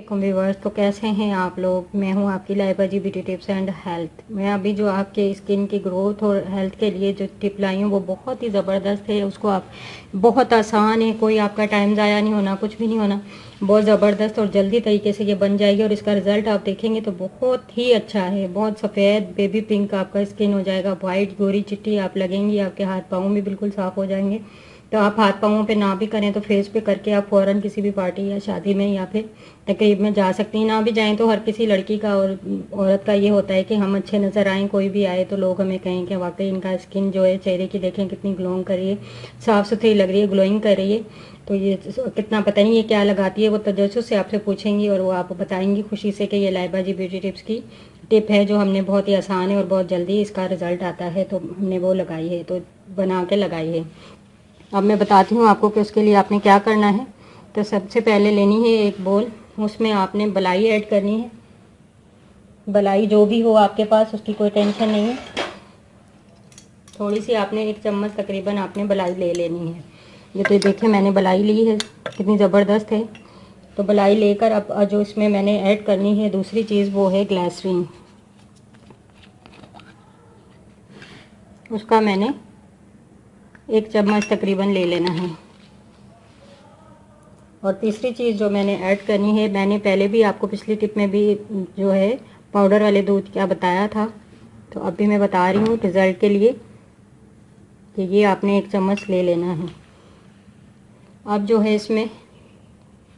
वालेकुम व्यूअर्स। तो कैसे हैं आप लोग? मैं हूं आपकी लाइबा जी ब्यूटी टिप्स एंड हेल्थ। मैं अभी जो आपके स्किन की ग्रोथ और हेल्थ के लिए जो टिप लाई हूँ वो बहुत ही ज़बरदस्त है। उसको आप बहुत आसान है, कोई आपका टाइम ज़ाया नहीं होना, कुछ भी नहीं होना। बहुत ज़बरदस्त और जल्दी तरीके से ये बन जाएगी और इसका रिज़ल्ट आप देखेंगे तो बहुत ही अच्छा है। बहुत सफ़ेद बेबी पिंक आपका स्किन हो जाएगा, वाइट गोरी चिट्टी आप लगेंगी, आपके हाथ पाँव भी बिल्कुल साफ़ हो जाएंगे। तो आप हाथ पाँवों पे ना भी करें तो फेस पे करके आप फ़ौरन किसी भी पार्टी या शादी में या फिर तकरीब में जा सकती हैं। ना भी जाएं तो हर किसी लड़की का और औरत का ये होता है कि हम अच्छे नज़र आएँ, कोई भी आए तो लोग हमें कहें कि वाकई इनका स्किन जो है चेहरे की देखें कितनी ग्लोइंग कर रही है, साफ़ सुथरी लग रही है, ग्लोइंग कर रही है। तो ये कितना पता नहीं ये क्या लगाती है, वो तजस्सुस से आपसे पूछेंगी और वो आप बताएंगी खुशी से कि ये लाइबा जी ब्यूटी टिप्स की टिप है जो हमने बहुत ही आसान है और बहुत जल्दी इसका रिज़ल्ट आता है, तो हमने वो लगाई है, तो बना के लगाई है। अब मैं बताती हूँ आपको कि उसके लिए आपने क्या करना है। तो सबसे पहले लेनी है एक बोल, उसमें आपने मलाई ऐड करनी है। मलाई जो भी हो आपके पास उसकी कोई टेंशन नहीं है। थोड़ी सी आपने 1 चम्मच तकरीबन आपने मलाई ले लेनी है। ये तो देखिए मैंने मलाई ली है, कितनी ज़बरदस्त है। तो मलाई लेकर अब जो इसमें मैंने ऐड करनी है दूसरी चीज़ वो है ग्लिसरीन। उसका मैंने 1 चम्मच तकरीबन ले लेना है। और तीसरी चीज़ जो मैंने ऐड करनी है, मैंने पहले भी आपको पिछली टिप में भी जो है पाउडर वाले दूध क्या बताया था, तो अब भी मैं बता रही हूँ रिज़ल्ट के लिए कि ये आपने 1 चम्मच ले लेना है। अब जो है इसमें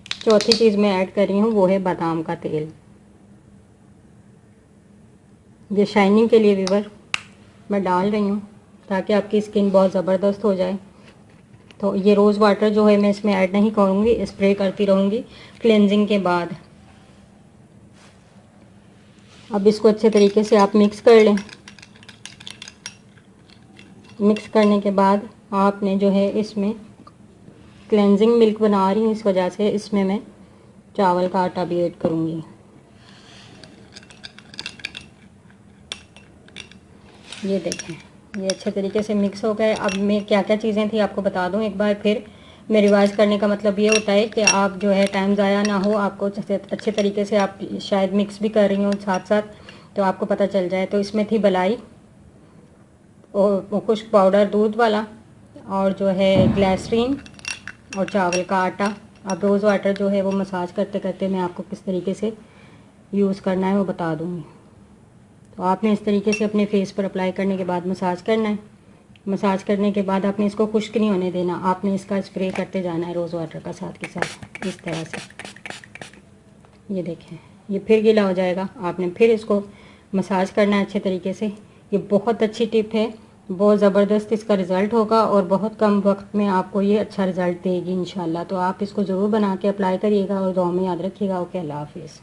चौथी चीज़ मैं ऐड कर रही हूँ वो है बादाम का तेल। ये शाइनिंग के लिए व्यूअर मैं डाल रही हूँ ताकि आपकी स्किन बहुत ज़बरदस्त हो जाए। तो ये रोज़ वाटर जो है मैं इसमें ऐड नहीं करूँगी, स्प्रे करती रहूँगी क्लेंजिंग के बाद। अब इसको अच्छे तरीके से आप मिक्स कर लें। मिक्स करने के बाद आपने जो है इसमें क्लेंजिंग मिल्क बना रही हूँ, इस वजह से इसमें मैं चावल का आटा भी ऐड करूँगी। ये देखें ये अच्छे तरीके से मिक्स हो गए। अब मैं क्या क्या चीज़ें थी आपको बता दूँ एक बार फिर। मैं रिवाइज़ करने का मतलब ये होता है कि आप जो है टाइम ज़ाया ना हो, आपको अच्छे तरीके से आप शायद मिक्स भी कर रही हो साथ साथ, तो आपको पता चल जाए। तो इसमें थी मलाई और कुछ पाउडर दूध वाला और जो है ग्लिसरीन और चावल का आटा। अब रोज़ वाटर जो है वो मसाज करते करते मैं आपको किस तरीके से यूज़ करना है वो बता दूँगी। तो आपने इस तरीके से अपने फेस पर अप्लाई करने के बाद मसाज करना है। मसाज करने के बाद आपने इसको खुश्क नहीं होने देना, आपने इसका स्प्रे करते जाना है रोज़ वाटर का साथ के साथ इस तरह से। ये देखें ये फिर गीला हो जाएगा, आपने फिर इसको मसाज करना है अच्छे तरीके से। ये बहुत अच्छी टिप है, बहुत ज़बरदस्त इसका रिज़ल्ट होगा और बहुत कम वक्त में आपको ये अच्छा रिज़ल्ट देगी इंशाल्लाह। तो आप इसको ज़रूर बना के अप्लाई करिएगा और दुआ में याद रखिएगा। ओके, अल्लाह हाफिज़।